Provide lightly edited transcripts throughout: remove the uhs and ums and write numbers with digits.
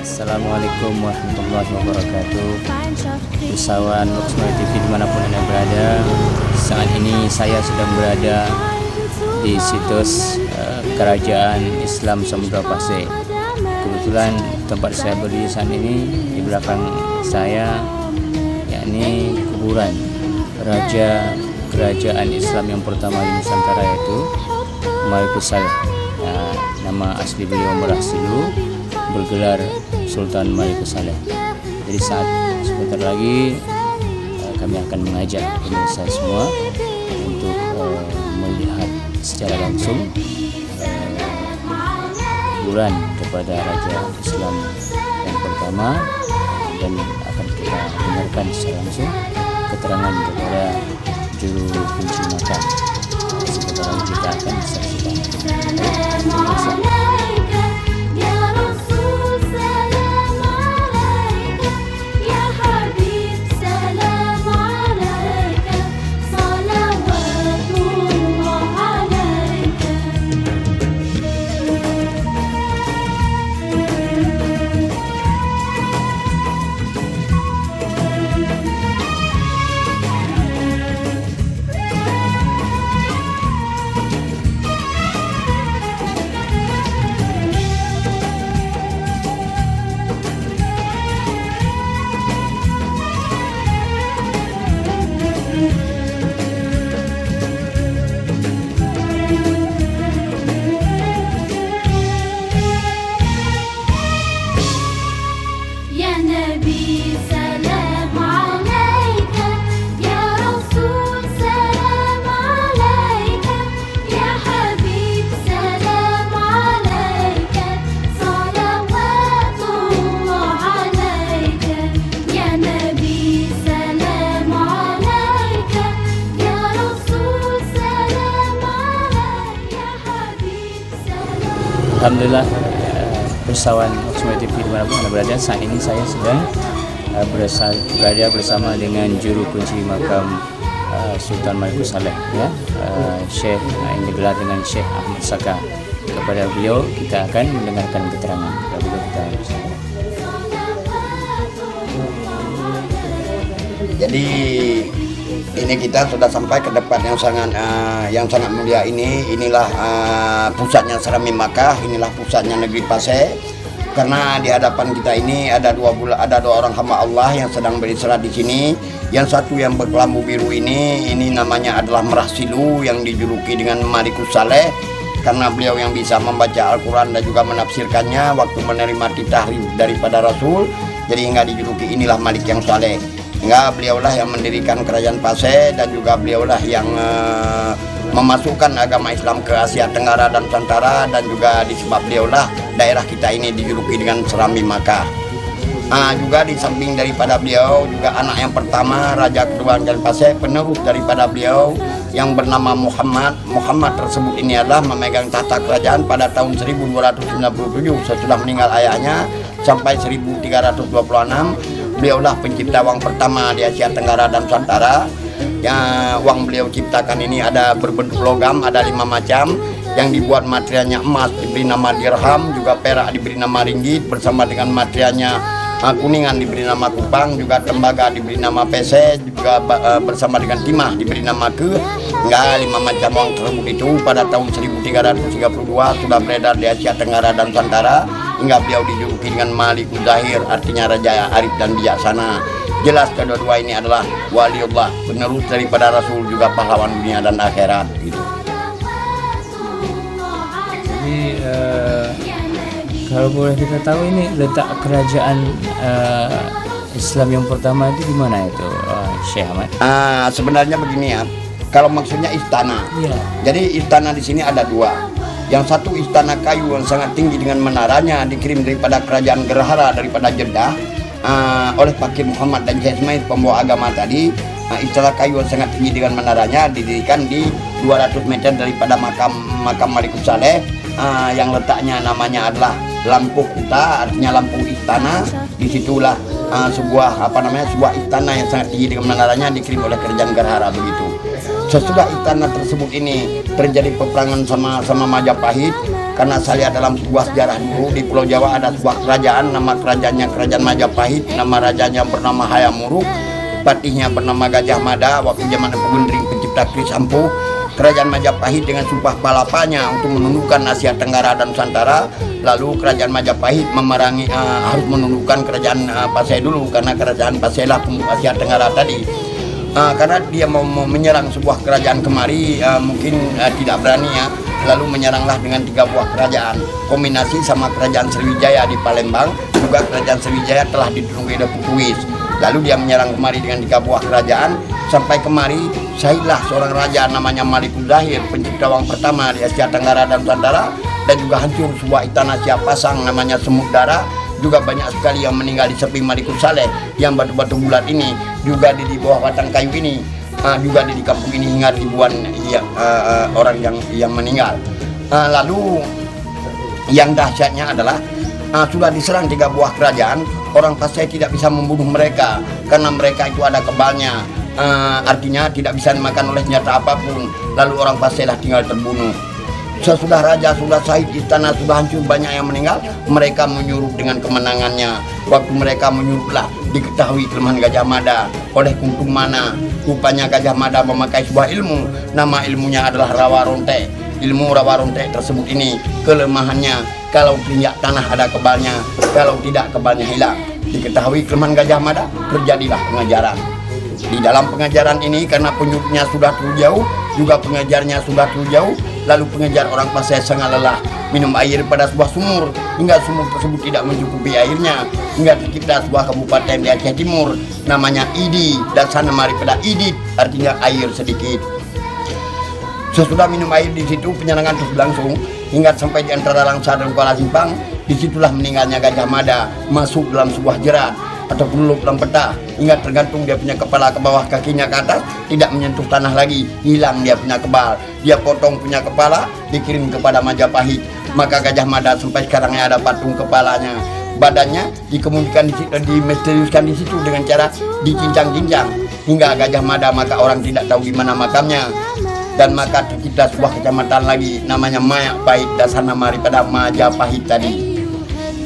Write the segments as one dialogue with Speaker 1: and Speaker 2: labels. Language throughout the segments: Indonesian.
Speaker 1: Assalamualaikum warahmatullahi wabarakatuh. Usahawan Luxmaya TV dimanapun Anda berada. Saat ini saya sedang berada di situs Kerajaan Islam Samudra Pasir. Kebetulan tempat saya berdiri saat ini di belakang saya, yakni kuburan Raja Kerajaan Islam yang pertama di Nusantara, yaitu Malikus Saleh. Nama asli beliau Merahsilu, bergelar Sultan Malikus Saleh. Jadi sebentar lagi kami akan mengajak pemirsa semua untuk melihat secara langsung kuburan kepada Raja Islam yang pertama, dan akan kita dengarkan secara langsung keterangan kepada juru kunci makam. Sebentar lagi kita akan saksikan. Alhamdulillah, usahawan Luxmaya TV dimanapun Anda berada, saat ini saya sedang berada bersama dengan juru kunci makam Sultan Malikus Saleh, ya, Syekh, yang digelar dengan Syekh Ahmad Saka. Kepada beliau kita akan mendengarkan keterangan.
Speaker 2: Jadi ini kita sudah sampai ke depan yang sangat mulia ini. Inilah pusatnya Serami Makkah, inilah pusatnya negeri Pasir. Karena di hadapan kita ini ada dua orang hamba Allah yang sedang beristirahat di sini. Yang satu yang berkelambu biru ini namanya adalah Merahsilu, yang dijuluki dengan Malikus Saleh karena beliau yang bisa membaca Al-Quran dan juga menafsirkannya waktu menerima titah daripada Rasul. Jadi hingga dijuluki inilah Malik yang Saleh. Enggak, beliaulah yang mendirikan kerajaan Pasai dan juga beliaulah yang memasukkan agama Islam ke Asia Tenggara dan Nusantara, dan juga disebab beliaulah daerah kita ini dijuluki dengan Serambi Makkah. Juga di samping daripada beliau juga anak yang pertama Raja kedua Kerajaan Pasai, penerus daripada beliau yang bernama Muhammad. Muhammad tersebut ini adalah memegang tahta kerajaan pada tahun 1297 sesudah meninggal ayahnya sampai 1326. Beliaulah pencipta wang pertama di Asia Tenggara dan Nusantara. Yang wang beliau ciptakan ini ada berbentuk logam, ada 5 macam. Yang dibuat materialnya emas diberi nama dirham, juga perak diberi nama ringgit, bersama dengan materialnya kuningan diberi nama kupang, juga tembaga diberi nama pese, juga bersama dengan timah diberi nama ke. Enggak, 5 macam wang tersebut itu pada tahun 1332 sudah beredar di Asia Tenggara dan Nusantara, hingga beliau dijuluki dengan Malikul Zahir, artinya Raja Arif dan Bijaksana. Jelas kedua-dua ini adalah waliullah, penerus daripada Rasul, juga pahlawan dunia dan akhirat gitu.
Speaker 1: Jadi kalau boleh kita tahu ini letak kerajaan Islam yang pertama itu di mana itu, Syekh Ahmad?
Speaker 2: Sebenarnya begini ya, kalau maksudnya istana.
Speaker 1: Iya.
Speaker 2: Jadi istana di sini ada 2. Yang satu istana kayu yang sangat tinggi dengan menaranya, dikirim daripada kerajaan Gerhara daripada Jeddah oleh Fakih Muhammad dan Syekh Ismail pembawa agama tadi. Istana kayu yang sangat tinggi dengan menaranya didirikan di 200 meter daripada makam Malikul Saleh, yang letaknya namanya adalah Lampu Kuta, artinya lampu istana. Disitulah sebuah istana yang sangat tinggi dengan menaranya dikirim oleh kerajaan Gerhara begitu. Sesudah istana tersebut ini terjadi peperangan sama Majapahit, karena saya dalam sebuah sejarah dulu di Pulau Jawa ada sebuah kerajaan, nama kerajaannya Kerajaan Majapahit, nama rajanya bernama Hayam Wuruk, patihnya bernama Gajah Mada. Waktu zaman Empu Gendring pencipta keris ampuh, Kerajaan Majapahit dengan sumpah palapanya untuk menundukkan Asia Tenggara dan Nusantara. Lalu Kerajaan Majapahit memerangi, harus menundukkan Kerajaan Pasai dulu, karena Kerajaan Pasai lah pembuka Asia Tenggara tadi. Karena dia mau menyerang sebuah kerajaan kemari, mungkin tidak berani ya. Lalu menyeranglah dengan 3 buah kerajaan, kombinasi sama Kerajaan Sriwijaya di Palembang, juga Kerajaan Sriwijaya telah diduduki oleh Portugis. Lalu dia menyerang kemari dengan 3 buah kerajaan. Sampai kemari syahidlah seorang raja namanya Malikul Zahir, pencipta wang pertama di Asia Tenggara dan Nusantara. Dan juga hancur sebuah istana siap pasang namanya Semut Dara. Juga banyak sekali yang meninggal di samping Malikul Saleh, yang batu-batu bulat ini juga di bawah batang kayu ini, juga di kampung ini hingga ribuan orang yang meninggal. Lalu yang dahsyatnya adalah sudah diserang 3 buah kerajaan, orang Pasai tidak bisa membunuh mereka karena mereka itu ada kebalnya, artinya tidak bisa dimakan oleh senjata apapun. Lalu orang Pasai lah tinggal terbunuh. Sesudah raja sudah syahid, istana sudah hancur, banyak yang meninggal, mereka menyuruh dengan kemenangannya. Waktu mereka menyuruhlah diketahui kelemahan Gajah Mada oleh Kuntum Mana. Rupanya Gajah Mada memakai sebuah ilmu, nama ilmunya adalah Rawa Ronte. Ilmu Rawa Ronte tersebut ini kelemahannya, kalau tinjak tanah ada kebalnya, kalau tidak kebalnya hilang. Diketahui kelemahan Gajah Mada, terjadilah pengajaran. Di dalam pengajaran ini karena penyuruhnya sudah terlalu jauh, juga pengajarnya sudah terlalu jauh, lalu pengejar orang Pasai sangat lelah minum air pada sebuah sumur, hingga sumur tersebut tidak mencukupi airnya, hingga tercipta sebuah kabupaten di Aceh Timur namanya Idi, dan sana mari pada Idit, artinya air sedikit. Sesudah minum air di situ, penyerangan terus berlangsung hingga sampai di antara Langsa dan Kuala Simpang. Disitulah meninggalnya Gajah Mada, masuk dalam sebuah jerat atau pelulup dalam peta, hingga tergantung dia punya kepala ke bawah, kakinya ke atas, tidak menyentuh tanah lagi, hilang dia punya kebal. Dia potong punya kepala, dikirim kepada Majapahit. Maka Gajah Mada sampai sekarangnya ada patung kepalanya. Badannya dikemudikan dimisteriuskan di situ dengan cara dicincang-cincang, hingga Gajah Mada maka orang tidak tahu gimana makamnya. Dan maka tercipta sebuah kecamatan lagi namanya Majapahit, dasar nama daripada Majapahit tadi.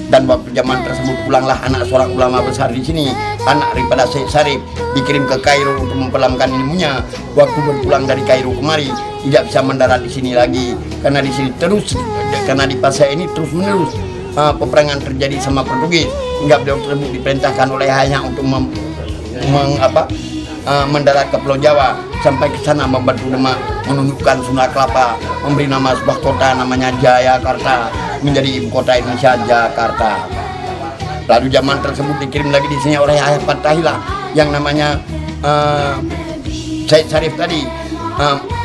Speaker 2: Dan waktu zaman tersebut pulanglah anak seorang ulama besar di sini, anak daripada Syekh Sarif, dikirim ke Kairo untuk memperlamkan ilmunya. Waktu berpulang dari Kairo kemari, tidak bisa mendarat di sini lagi, karena di sini terus, karena di Pasai ini terus menerus peperangan terjadi sama Portugis, hingga beliau tersebut diperintahkan oleh ayahnya untuk mendarat ke Pulau Jawa, sampai ke sana membantu Demak menundukkan Sunda Kelapa, memberi nama sebuah kota namanya Jayakarta, menjadi ibu kota Indonesia, Jakarta. Lalu zaman tersebut dikirim lagi di sini oleh ayah Fatahillah, yang namanya Syed Syarif tadi,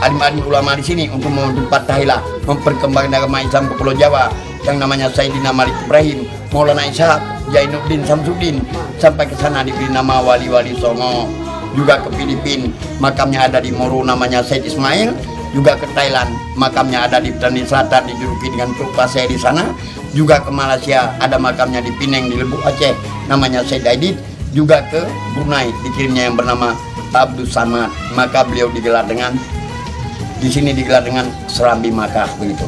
Speaker 2: alim-alim ulama di sini untuk membentuk tahilah, memperkembangkan agama Islam ke Pulau Jawa, yang namanya Sayyidina Malik Ibrahim, Maulana Ishaq, Jainuddin Samsudin, sampai ke sana diberi nama Wali-Wali Songo. Juga ke Filipina, makamnya ada di Moro namanya Syed Ismail. Juga ke Thailand, makamnya ada di Penang Selatan dijuluki dengan Truk Pasir di sana. Juga ke Malaysia, ada makamnya di Penang di Lebuk Aceh namanya Syed Aidit. Juga ke Brunei dikirimnya yang bernama Abdul Samad, maka beliau digelar dengan di sini digelar dengan Serambi Makkah begitu.